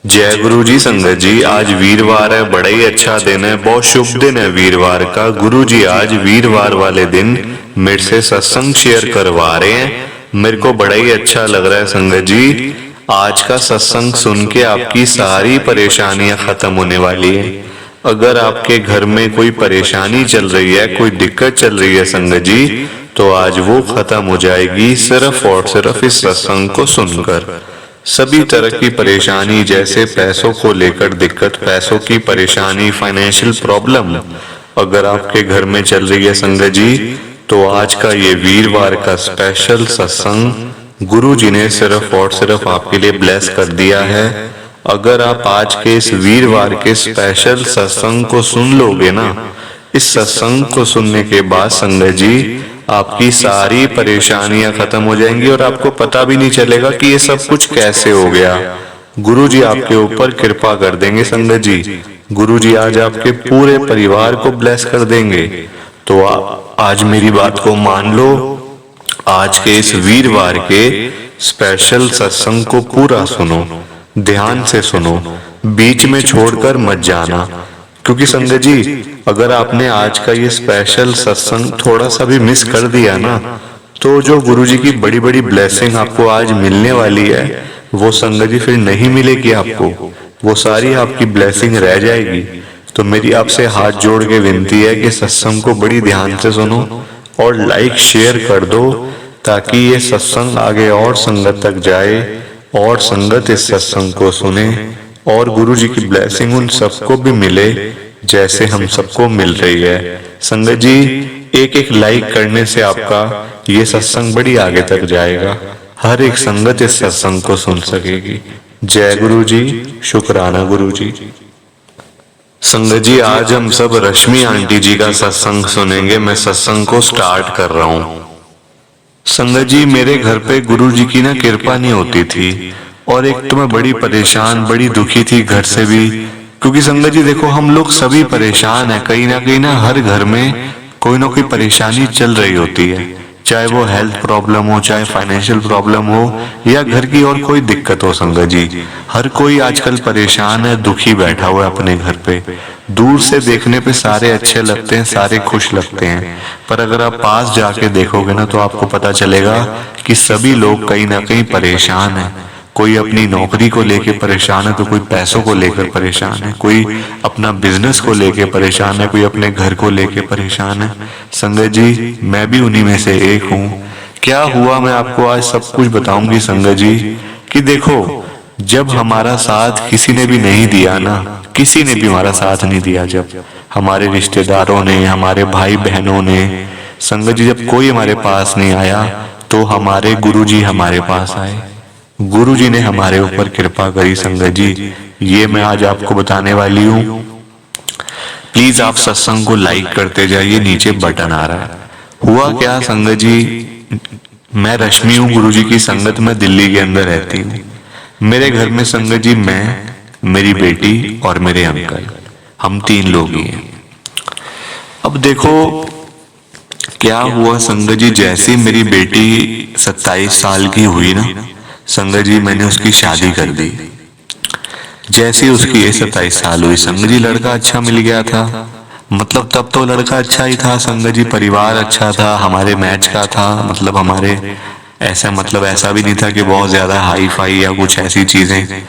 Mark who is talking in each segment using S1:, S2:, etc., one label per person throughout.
S1: जय गुरु जी। संगत जी, आज वीरवार है, बड़ा ही अच्छा दिन है, बहुत शुभ दिन है वीरवार का। गुरु जी आज वीरवार वाले दिन मेरे से सत्संग शेयर करवा रहे हैं। मेरे को बड़ा ही अच्छा लग रहा है संगत जी। आज का सत्संग सुन के आपकी सारी परेशानियां खत्म होने वाली है। अगर आपके घर में कोई परेशानी चल रही है, कोई दिक्कत चल रही है संगत जी, तो आज वो खत्म हो जाएगी सिर्फ और सिर्फ इस सत्संग को सुनकर। सभी तरह की परेशानी, जैसे पैसों को लेकर दिक्कत, पैसों की परेशानी, फाइनेंशियल प्रॉब्लम अगर आपके घर में चल रही है संगत जी, तो आज का ये वीरवार का स्पेशल सत्संग गुरु जी ने सिर्फ और सिर्फ आपके लिए ब्लेस कर दिया है। अगर आप आज के इस वीरवार के स्पेशल सत्संग को सुन लोगे ना, इस सत्संग को सुनने के बाद संगत जी आपकी सारी परेशानियां खत्म हो जाएंगी और आपको पता भी नहीं चलेगा कि ये सब कुछ कैसे हो गया। गुरु जी आपके ऊपर कृपा कर देंगे संगत जी। गुरु जी आज आपके पूरे परिवार को ब्लेस कर देंगे। तो आज मेरी बात को मान लो। आज के इस वीरवार के स्पेशल सत्संग को पूरा सुनो, ध्यान से सुनो, बीच में छोड़कर मत जाना। क्योंकि संगत जी अगर आपने आज का ये स्पेशल सत्संग थोड़ा सा भी मिस कर दिया ना, तो जो गुरुजी की बड़ी बड़ी ब्लेसिंग आपको आज मिलने वाली है, वो संगत जी फिर नहीं मिलेगी आपको। वो सारी आपकी ब्लेसिंग रह जाएगी। तो मेरी आपसे हाथ जोड़ के विनती है कि सत्संग को बड़ी ध्यान से सुनो और लाइक शेयर कर दो, ताकि ये सत्संग आगे और संगत तक जाए और संगत इस सत्संग को सुने और गुरु जी की ब्लेसिंग उन सबको भी मिले जैसे हम सबको मिल रही है। संगत जी एक एक लाइक करने से आपका ये सत्संग बड़ी आगे तक जाएगा, हर एक संगत इस सत्संग को सुन सकेगी। जय गुरु जी, शुक्राना गुरु जी। संगत जी आज हम सब रश्मि आंटी जी का सत्संग सुनेंगे। मैं सत्संग को स्टार्ट कर रहा हूँ। संगत जी मेरे घर पे गुरु जी की ना कृपा नहीं होती थी और एक तो मैं बड़ी परेशान, बड़ी दुखी थी घर से भी। क्योंकि संगत जी देखो हम लोग सभी परेशान हैं, कहीं ना हर घर में कोई ना कोई परेशानी चल रही होती है, चाहे वो हेल्थ प्रॉब्लम हो, चाहे फाइनेंशियल प्रॉब्लम हो, या घर की और कोई दिक्कत हो। संगत जी हर कोई आजकल परेशान है, दुखी बैठा हुआ है अपने घर पे। दूर से देखने पे सारे अच्छे लगते हैं, सारे खुश लगते हैं, पर अगर आप पास जाके देखोगे ना तो आपको पता चलेगा कि सभी लोग कहीं ना कहीं परेशान है। कोई अपनी नौकरी को लेके परेशान है, तो कोई पैसों को लेकर परेशान है, कोई अपना बिजनेस को लेके परेशान है, कोई अपने घर को लेके परेशान है। संगत जी मैं भी उन्हीं में से एक हूँ। क्या हुआ मैं आपको आज सब कुछ बताऊंगी संगत जी। कि देखो जब हमारा साथ किसी ने भी नहीं दिया ना, किसी ने भी हमारा साथ नहीं दिया, जब हमारे रिश्तेदारों ने, हमारे भाई बहनों ने, संगत जी जब कोई हमारे पास नहीं आया, तो हमारे गुरु जी हमारे पास आए। गुरु जी ने हमारे ऊपर कृपा करी। संगत जी ये मैं आज आपको बताने वाली हूँ। प्लीज आप सत्संग को लाइक करते जाइए, नीचे बटन आ रहा है। हुआ क्या संगत जी, मैं रश्मि हूँ, गुरु जी की संगत में दिल्ली के अंदर रहती हूँ। मेरे घर में संगत जी मैं, मेरी बेटी और मेरे अंकल, हम 3 लोग ही हैं। अब देखो क्या हुआ संगत जी, जैसे मेरी बेटी 27 साल की हुई ना संगत जी, मैंने उसकी शादी कर दी। जैसे उसकी ये 27 साल हुई संगत जी, लड़का अच्छा मिल गया था। मतलब तब तो लड़का अच्छा ही था संगत जी, परिवार अच्छा था, हमारे मैच का था। मतलब हमारे ऐसा भी नहीं था कि बहुत ज्यादा हाई फाई या कुछ ऐसी चीजें।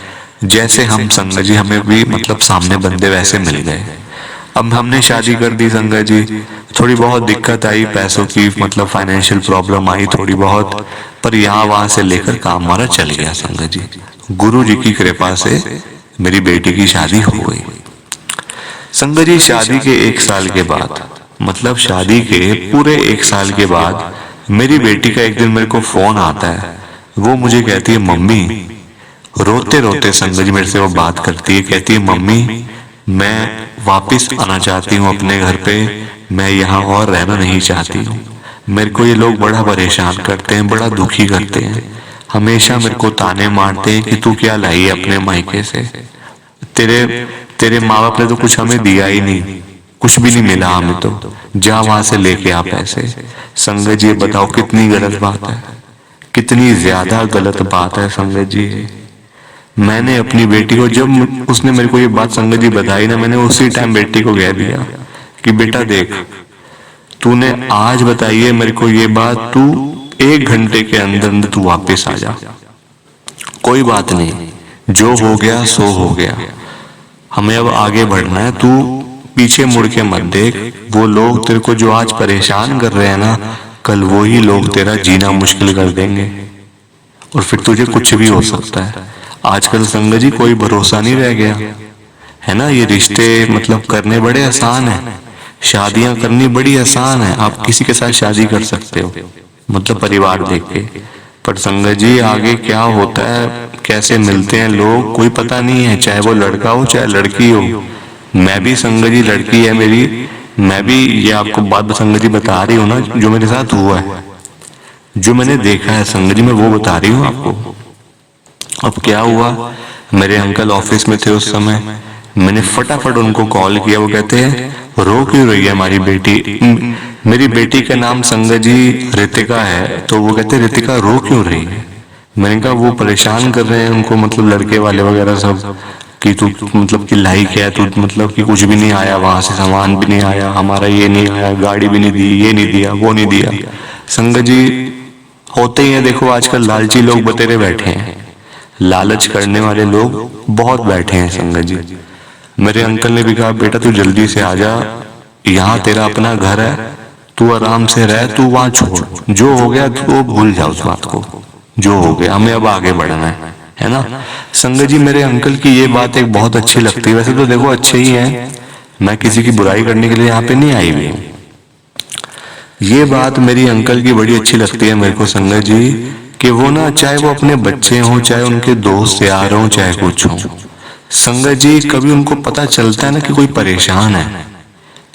S1: जैसे हम संगत जी हमें भी मतलब सामने बंदे वैसे मिल गए। अब हमने शादी कर दी संगत जी। थोड़ी बहुत दिक्कत आई पैसों की, मतलब फाइनेंशियल प्रॉब्लम आई थोड़ी बहुत, पर यहाँ वहां से लेकर काम हमारा चल गया संगत जी। गुरु जी की कृपा से मेरी बेटी की शादी हो गई। संगत जी शादी के 1 साल के बाद, मतलब शादी के पूरे 1 साल के बाद, मेरी बेटी का एक दिन मेरे को फोन आता है। वो मुझे कहती है मम्मी, रोते रोते संगत जी मेरे से वो बात करती है, कहती है मम्मी मैं वापिस आना चाहती हूँ अपने घर पे, मैं यहाँ और रहना नहीं चाहती हूँ। मेरे को ये लोग बड़ा परेशान करते हैं, बड़ा दुखी करते हैं, हमेशा मेरे को ताने मारते हैं कि तू क्या लाई है अपने मायके से, तेरे माँ बाप ने तो कुछ हमें दिया ही नहीं, कुछ भी नहीं मिला हमें, तो जा वहां से लेके आ पैसे। संगत जी बताओ कितनी गलत बात है, कितनी ज्यादा गलत बात है संगत जी। मैंने अपनी बेटी को, जब उसने मेरे को ये बात संगत जी बताई ना, मैंने उसी टाइम बेटी को कह दिया कि बेटा देख, तूने आज बताई है मेरे को ये बात, तू 1 घंटे के अंदर अंदर तू वापस आ जा, कोई बात नहीं, जो हो गया सो हो गया, हमें अब आगे बढ़ना है, तू पीछे मुड़ के मत देख। वो लोग तेरे को जो आज परेशान कर रहे हैं ना, कल वो ही लोग तेरा जीना मुश्किल कर देंगे और फिर तुझे कुछ भी हो सकता है। आजकल संगत जी कोई भरोसा नहीं रह गया है ना। ये रिश्ते मतलब करने बड़े आसान है, शादियां करनी बड़ी आसान है, आप किसी के साथ शादी कर सकते हो मतलब परिवार देख के, पर संगत जी आगे क्या होता है, कैसे मिलते हैं लोग, कोई पता नहीं है, चाहे वो लड़का हो चाहे लड़की हो। मैं भी संगत जी, लड़की है मेरी, मैं भी ये आपको बात संगत जी बता रही हूँ ना, जो मेरे साथ हुआ है, जो मैंने देखा है संगत जी, मैं वो बता रही हूँ आपको। अब क्या हुआ, मेरे अंकल ऑफिस में थे उस समय, मैंने फटाफट उनको कॉल किया। वो कहते हैं रो क्यों रही है हमारी बेटी, मेरी बेटी का नाम संगत जी रितिका है, तो वो कहते रितिका रो क्यों रही है। मैंने कहा वो परेशान कर रहे हैं उनको, मतलब लड़के वाले वगैरह सब, कि तू मतलब कि लाई क्या, तू मतलब कि कुछ भी नहीं आया वहां से, सामान भी नहीं आया हमारा, ये नहीं आया, गाड़ी भी नहीं दी, ये नहीं दिया, वो नहीं दिया। संगत जी होते ही है, देखो आजकल लालची लोग बतेरे बैठे हैं, लालच करने वाले लोग बहुत बैठे हैं संगत जी। मेरे अंकल ने भी कहा बेटा तू जल्दी से आ जा, यहाँ तेरा अपना घर है, तू आराम से रह, तू वहां छोड़, जो हो गया तो भूल जा उस बात को, जो हो गया, हमें अब आगे बढ़ना है ना। संगत जी मेरे अंकल की ये बात एक बहुत अच्छी लगती है, वैसे तो देखो अच्छे ही हैं, मैं किसी की बुराई करने के लिए यहाँ पे नहीं आई हुई हूँ। ये बात मेरी अंकल की बड़ी अच्छी लगती है मेरे को संगत जी, कि वो ना, चाहे वो अपने बच्चे हों, चाहे उनके दोस्त यार हों, चाहे कुछ हो, संगत जी कभी उनको पता चलता है ना कि कोई परेशान है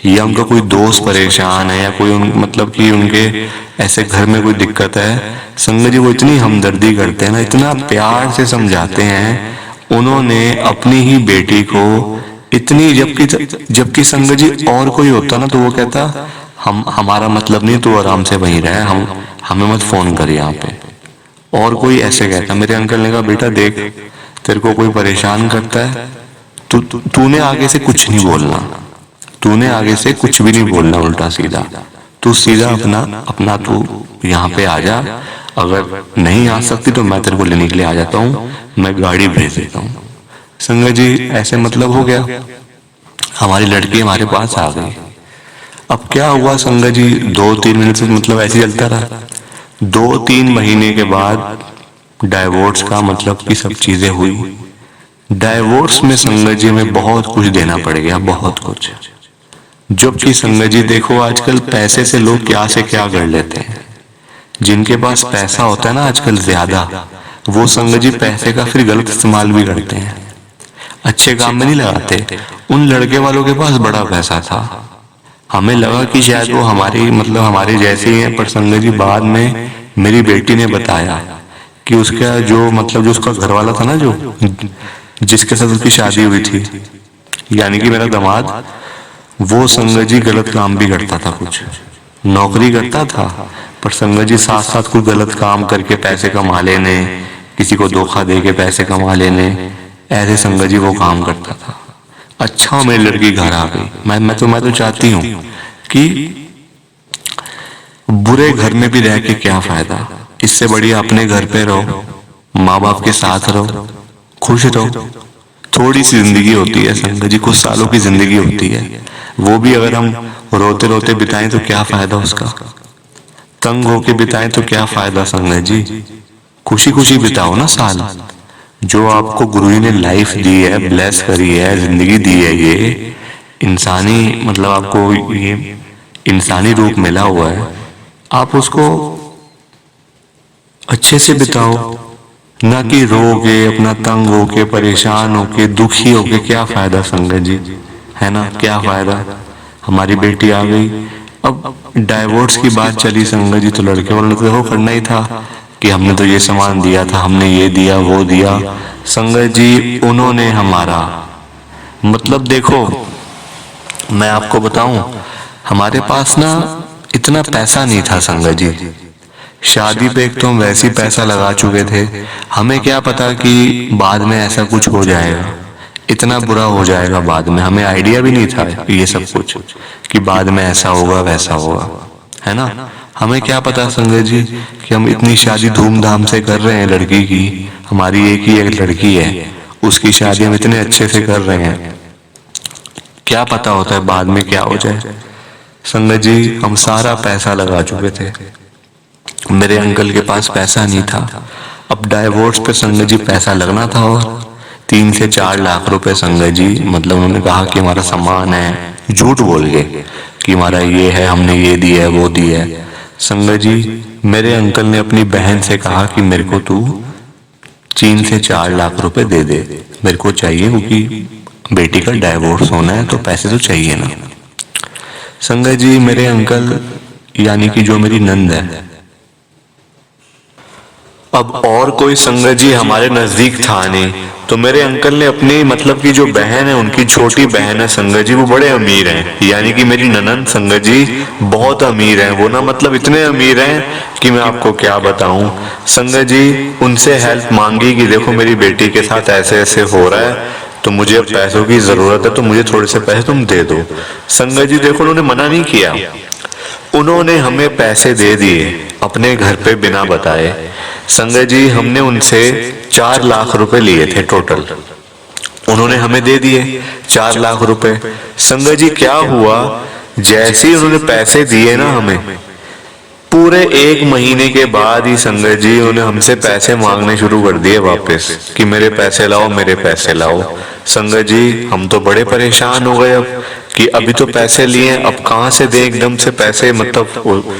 S1: या उनका कोई दोस्त परेशान है, या कोई मतलब कि उनके ऐसे घर में कोई दिक्कत है, संगत जी वो इतनी हमदर्दी करते हैं ना, इतना प्यार से समझाते हैं। उन्होंने अपनी ही बेटी को इतनी, जबकि संगत जी और कोई होता ना तो वो कहता हमारा मतलब नहीं, तू आराम से वहीं रहे, हमें मत फोन कर यहाँ पे, और कोई ऐसे कहता। मेरे अंकल ने कहा बेटा देख, तेरे को कोई परेशान करता है, तूने आगे से कुछ नहीं बोलना, तूने आगे से कुछ भी नहीं बोलना उल्टा सीधा, तू सीधा अपना तू यहाँ पे आ जा, अगर नहीं आ सकती तो मैं तेरे को लेने के लिए आ जाता हूँ, मैं गाड़ी भेज देता हूँ। संगत जी ऐसे मतलब हो गया, हमारी लड़की हमारे पास आ गई। अब क्या हुआ संगत जी, 2-3 मिनट से मतलब ऐसे चलता रहा। 2-3 महीने के बाद डाइवोर्स का मतलब कि सब चीजें हुई। डाइवोर्स में संगत जी में बहुत कुछ देना पड़ गया, बहुत कुछ। जबकि संगत जी देखो आजकल पैसे से लोग क्या से क्या कर लेते हैं, जिनके पास पैसा होता है ना आजकल ज्यादा, वो संगत जी पैसे का फिर गलत इस्तेमाल भी करते हैं, अच्छे काम में नहीं लगाते। उन लड़के वालों के पास बड़ा पैसा था, हमें लगा कि शायद वो हमारी मतलब हमारे जैसे ही हैं, पर संगत जी बाद में मेरी बेटी ने बताया कि उसका जो मतलब जो उसका घर वाला था ना, जो जिसके साथ उसकी शादी हुई थी, यानी कि मेरा दामाद, वो संगत जी गलत काम भी करता था, कुछ नौकरी करता था, पर संगत जी साथ साथ कुछ गलत काम करके पैसे कमा लेने, किसी को धोखा दे के पैसे कमा लेने, ऐसे संगत जी वो काम करता था। अच्छा मेरी लड़की घर आ गई, मैं तो चाहती हूँ कि बुरे घर में भी रह के क्या फायदा, इससे बढ़िया अपने घर पे रहो, माँ बाप के साथ रहो, खुश रहो। थोड़ी सी जिंदगी होती है संगत जी, कुछ सालों की जिंदगी होती है, वो भी अगर हम रोते रोते बिताएं तो क्या फायदा उसका, तंग होके बिताएं तो क्या फायदा संगत जी। खुशी खुशी बिताओ ना साल, जो आपको गुरु जी ने लाइफ दी है, ब्लेस करी है, जिंदगी दी है, ये इंसानी मतलब आपको ये इंसानी रूप मिला हुआ है, आप उसको अच्छे से बिताओ, ना कि रो के अपना तंग होके परेशान होके दुखी होके क्या फायदा संगत जी, है ना, क्या फायदा। हमारी बेटी आ गई, अब डाइवोर्स की बात चली संगत जी, तो लड़के वालों ने तो देखो करना ही था कि हमने तो ये सामान दिया था, हमने ये दिया वो दिया। संगत जी उन्होंने हमारा मतलब देखो, मैं आपको बताऊं, हमारे पास ना इतना पैसा नहीं था संगत जी, शादी पे एक तो हम वैसे ही पैसा लगा चुके थे, हमें क्या पता कि बाद में ऐसा कुछ हो जाएगा, इतना बुरा हो जाएगा बाद में। हमें आइडिया भी नहीं था ये सब कुछ कि बाद में ऐसा होगा वैसा होगा, है ना। हमें क्या पता संजय जी कि हम इतनी शादी धूमधाम से कर रहे हैं लड़की की, हमारी एक ही एक लड़की है, उसकी शादी हम इतने अच्छे से कर रहे हैं, क्या पता होता है बाद में क्या हो जाए। संजय जी हम सारा पैसा लगा चुके थे, मेरे अंकल के पास पैसा नहीं था। अब डाइवोर्स पे संजय जी पैसा लगना था और 3 से 4 लाख रुपए संजय जी, मतलब उन्होंने कहा कि हमारा सामान है, झूठ बोल के कि हमारा ये है, हमने ये दिया है वो दिया है। संजय जी मेरे अंकल ने अपनी बहन से कहा कि मेरे को तू 3 से 4 लाख रुपए दे दे, मेरे को चाहिए, क्योंकि बेटी का डाइवोर्स होना है तो पैसे तो चाहिए ना। संजय जी मेरे अंकल यानी कि जो मेरी नंद है, अब और कोई संगत जी हमारे नजदीक था नहीं, तो मेरे अंकल ने अपनी मतलब की जो बहन है, उनकी छोटी बहन है संगत जी, वो बड़े अमीर हैं, यानी कि मेरी ननंद संगत जी बहुत अमीर हैं। वो ना मतलब इतने अमीर हैं कि मैं आपको क्या बताऊं। संगत जी उनसे हेल्प मांगी कि देखो मेरी बेटी के साथ ऐसे ऐसे हो रहा है, तो मुझे अब पैसों की जरूरत है, तो मुझे थोड़े से पैसे तुम दे दो। संगत जी देखो उन्होंने मना नहीं किया, उन्होंने हमें पैसे दे दिए अपने घर पे बिना बताए। संजय जी हमने उनसे 4 लाख रुपए लिए थे टोटल, उन्होंने हमें दे दिए 4 लाख रुपए। संजय जी क्या हुआ, जैसे ही उन्होंने पैसे दिए ना हमें, पूरे 1 महीने के बाद ही संजय जी उन्होंने हमसे पैसे मांगने शुरू कर दिए वापस कि मेरे पैसे लाओ मेरे पैसे लाओ। संजय जी हम तो बड़े परेशान हो गए अब कि अभी तो पैसे लिए, अब कहाँ से दें एकदम से पैसे, मतलब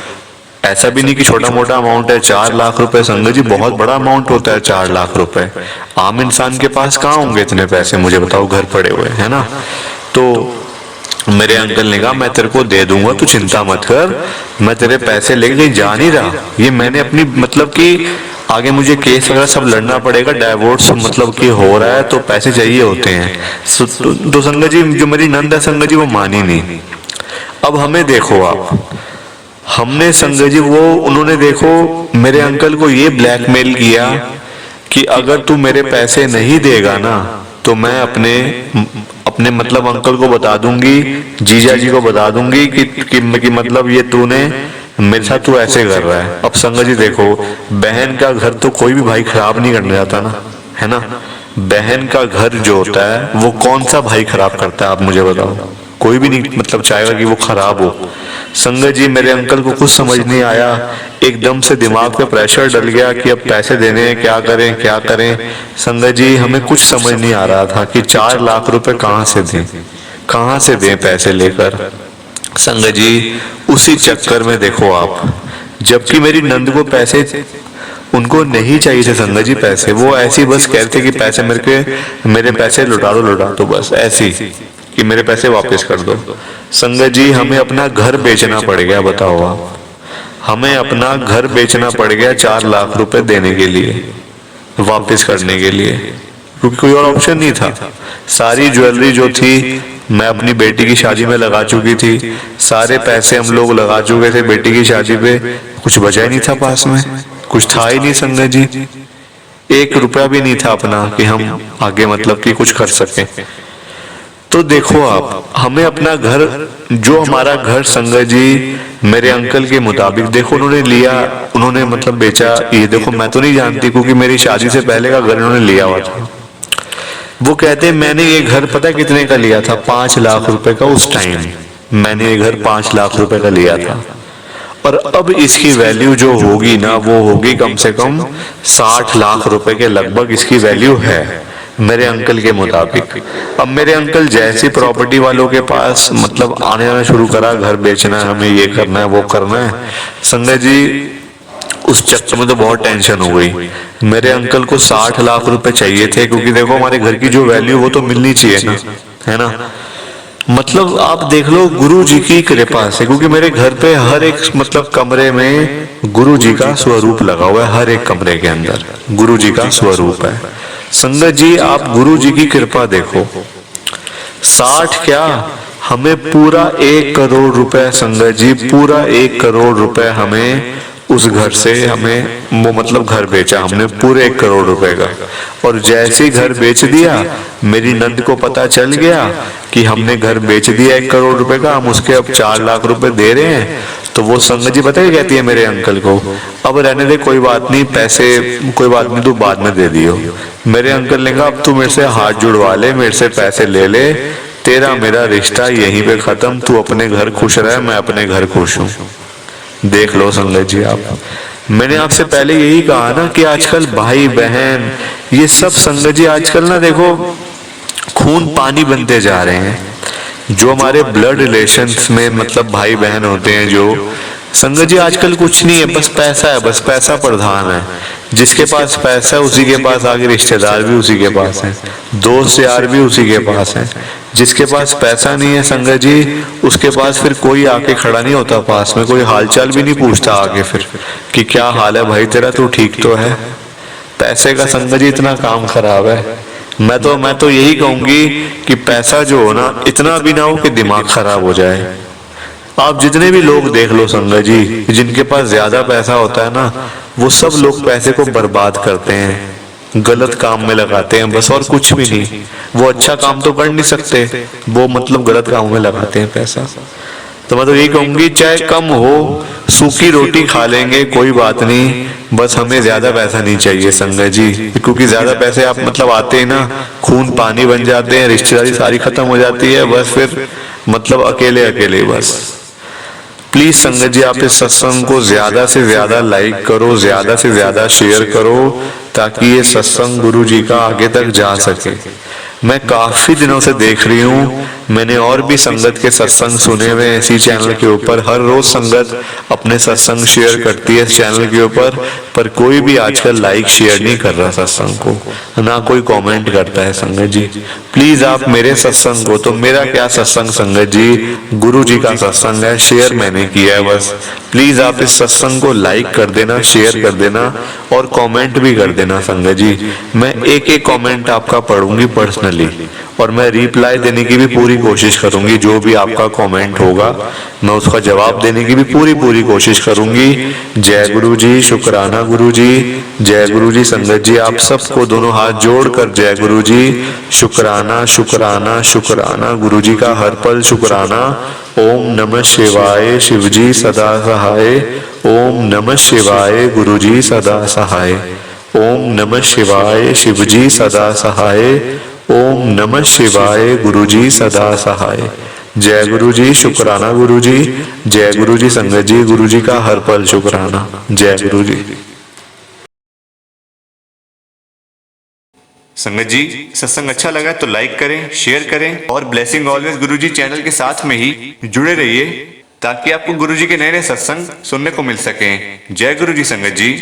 S1: ऐसा भी नहीं कि छोटा मोटा अमाउंट है 4 लाख रुपए। संजय जी बहुत बड़ा अमाउंट होता है 4 लाख रुपए, आम इंसान के पास कहाँ होंगे इतने पैसे, मुझे बताओ, घर पड़े हुए है ना। तो मेरे अंकल ने कहा मैं तेरे को दे दूंगा, तू चिंता मत कर, मैं तेरे पैसे लेके कहीं जा नहीं रहा, ये मैंने अपनी मतलब कि आगे मुझे केस वगैरह सब लड़ना पड़ेगा, डाइवोर्स मतलब कि हो रहा है तो पैसे चाहिए होते हैं। तो संगत जी जो मेरी नंद है संगत जी वो मानी नहीं। अब हमें देखो आप, हमने संजय जी वो उन्होंने देखो मेरे अंकल को ये ब्लैकमेल किया कि अगर तू मेरे पैसे नहीं देगा ना तो मैं अपने मतलब अंकल को बता दूंगी, जीजा जी को बता दूंगी कि मतलब ये तूने मेरे साथ तू ऐसे कर रहा है। अब संजय जी देखो बहन का घर तो कोई भी भाई खराब नहीं करने जाता ना, है ना। बहन का घर जो होता है वो कौन सा भाई खराब करता है आप मुझे बताओ, कोई भी नहीं मतलब चाहेगा कि वो खराब हो। संजय जी मेरे अंकल को कुछ समझ नहीं आया, एकदम से दिमाग पे प्रेशर डल गया कि अब पैसे देने हैं, क्या करें क्या करें। संजय जी हमें कुछ समझ नहीं आ रहा था कि 4 लाख रुपए कहाँ से दें, कहाँ से दें पैसे लेकर। संजय जी उसी चक्कर में देखो आप, जबकि मेरी नंद को पैसे उनको नहीं चाहिए थे संजय जी पैसे, वो ऐसी बस कहते कि पैसे मेरे पैसे लौटा दो बस ऐसी कि मेरे पैसे वापस कर दो। संजय जी हमें अपना घर बेचना पड़ गया, बताओ आप, हमें अपना घर बेचना पड़ गया 4 लाख रुपए देने के लिए, वापस करने के लिए, क्योंकि कोई और ऑप्शन नहीं था। सारी ज्वेलरी जो थी मैं अपनी बेटी की शादी में लगा चुकी थी, सारे पैसे हम लोग लगा चुके थे बेटी की शादी पे, कुछ बचा ही नहीं था पास में, कुछ था ही नहीं संजय जी, 1 रुपया भी नहीं था अपना कि हम आगे मतलब कि कुछ कर सकें। तो देखो आप हमें अपना घर, जो हमारा घर संजय जी मेरे अंकल के मुताबिक देखो उन्होंने लिया, उन्होंने मतलब बेचा, ये देखो मैं तो नहीं जानती क्योंकि मेरी शादी से पहले का घर उन्होंने लिया हुआ था। वो कहते हैं मैंने ये घर पता कितने का लिया था, 5 लाख रुपए का, उस टाइम मैंने ये घर 5 लाख रुपए का लिया था, और अब इसकी वैल्यू जो होगी ना वो होगी कम से कम 60 लाख रुपए के लगभग इसकी वैल्यू है मेरे अंकल के मुताबिक। अब मेरे अंकल जैसी प्रॉपर्टी वालों के पास मतलब आने जाना शुरू करा, घर बेचना है, हमें ये करना है वो करना है, संजय जी उस चक्कर में तो बहुत टेंशन हो गई। मेरे अंकल को 60 लाख रुपए चाहिए थे, क्योंकि देखो हमारे घर की जो वैल्यू वो तो मिलनी चाहिए ना, है ना। मतलब आप देख लो गुरु जी की कृपा से, क्योंकि मेरे घर पे हर एक मतलब कमरे में गुरु जी का स्वरूप लगा हुआ है, हर एक कमरे के अंदर गुरु जी का स्वरूप है। संगत जी आप गुरु जी की कृपा देखो, 60 क्या हमें पूरा 1 करोड़ रुपए, संगत जी पूरा 1 करोड़ रुपए हमें उस घर से हमें वो मतलब घर बेचा हमने पूरे 1 करोड़ रुपए का। और जैसे ही घर बेच दिया, मेरी नंद को पता चल गया कि हमने घर बेच दिया 1 करोड़ रुपए का, हम उसके अब 4 लाख रुपए दे रहे हैं। तो वो संगत जी पता है कहती है मेरे अंकल को, अब रहने दे, कोई बात नहीं, पैसे कोई बात नहीं, तू बाद में दे दियो। मेरे अंकल ने कहा अब तू मेरे से हाथ जुड़वा ले, मेरे से पैसे ले ले, तेरा मेरा रिश्ता यहीं पे खत्म, तू अपने घर खुश रहे, मैं अपने घर खुश हूँ। देख लो संगत जी आप, मैंने आपसे पहले यही कहा ना कि आजकल भाई बहन ये सब संगत जी आजकल ना देखो खून पानी बनते जा रहे हैं। जो हमारे ब्लड रिलेशंस में मतलब भाई बहन होते हैं, जो संगत जी आजकल कुछ नहीं है, बस पैसा है, बस पैसा प्रधान है। जिसके पास पैसा है उसी के पास आगे रिश्तेदार भी उसी के पास है, दोस्त यार भी उसी के पास है। जिसके पास पैसा नहीं है संगत जी, उसके पास फिर कोई आके खड़ा नहीं होता पास में, कोई हालचाल भी नहीं पूछता आगे फिर कि क्या हाल है भाई तेरा, तू ठीक तो है। पैसे का संगत जी इतना काम खराब है। मैं तो यही कहूंगी कि पैसा जो हो ना इतना भी ना हो कि दिमाग खराब हो जाए। आप जितने भी लोग देख लो संगत जी, जिनके पास ज्यादा पैसा होता है ना, वो सब लोग पैसे को बर्बाद करते हैं, गलत काम में लगाते हैं बस, और कुछ भी नहीं। वो अच्छा काम तो कर नहीं सकते, वो मतलब गलत काम में लगाते हैं पैसा। तो मैं तो यही कहूंगी चाहे कम हो, सूखी रोटी खा लेंगे कोई बात नहीं, बस हमें ज्यादा पैसा नहीं चाहिए संगत जी। क्योंकि ज्यादा पैसे आप मतलब आते हैं ना, खून पानी बन जाते हैं, रिश्तेदारी सारी खत्म हो जाती है, बस फिर मतलब अकेले अकेले बस। प्लीज संगत जी आप इस सत्संग को ज्यादा से ज्यादा लाइक करो, ज्यादा से ज्यादा शेयर करो, ताकि ये सत्संग गुरु जी का आगे तक जा सके। मैं काफी दिनों से देख रही हूँ, मैंने और भी संगत के सत्संग सुने हुए इसी चैनल के ऊपर, हर रोज संगत अपने सत्संग शेयर करती है इस चैनल के ऊपर, पर कोई भी आजकल लाइक शेयर नहीं कर रहा सत्संग को, ना कोई कमेंट करता है संगत जी। प्लीज आप मेरे सत्संग को, तो मेरा क्या सत्संग संगत जी, गुरु जी का सत्संग है, शेयर मैंने किया है बस। प्लीज आप इस सत्संग को लाइक कर देना, शेयर कर देना और कमेंट भी कर देना संगत जी। मैं एक एक कमेंट आपका पढ़ूंगी पर्सनली, और मैं रिप्लाई देने की भी पूरी कोशिश करूंगी। जो भी आपका कमेंट होगा मैं उसका जवाब देने की भी पूरी कोशिश करूंगी। जय गुरु जी, शुक्राना गुरु जी, जय गुरु जी। संगत जी आप सबको दोनों हाथ जोड़कर जय गुरु जी, शुक्राना शुक्राना शुक्राना, गुरु जी का हर पल शुक्राना। ओम नमः शिवाय, शिव जी सदा सहाय। ओम नमः शिवाय, गुरु जी सदा सहाय। ओम नमः शिवाय, शिव जी सदा सहाय। ओम नमः शिवाय, गुरु जी सदा सहाय। जय गुरु जी, शुक्राना गुरु जी, जय गुरु जी। संगत जी गुरु जी का हर पल शुक्राना। जय गुरु जी।
S2: संगत जी सत्संग अच्छा लगा तो लाइक करें, शेयर करें और ब्लेसिंग ऑलवेज गुरु जी चैनल के साथ में ही जुड़े रहिए, ताकि आपको गुरु जी के नए नए सत्संग सुनने को मिल सकें। जय गुरु जी संगत जी।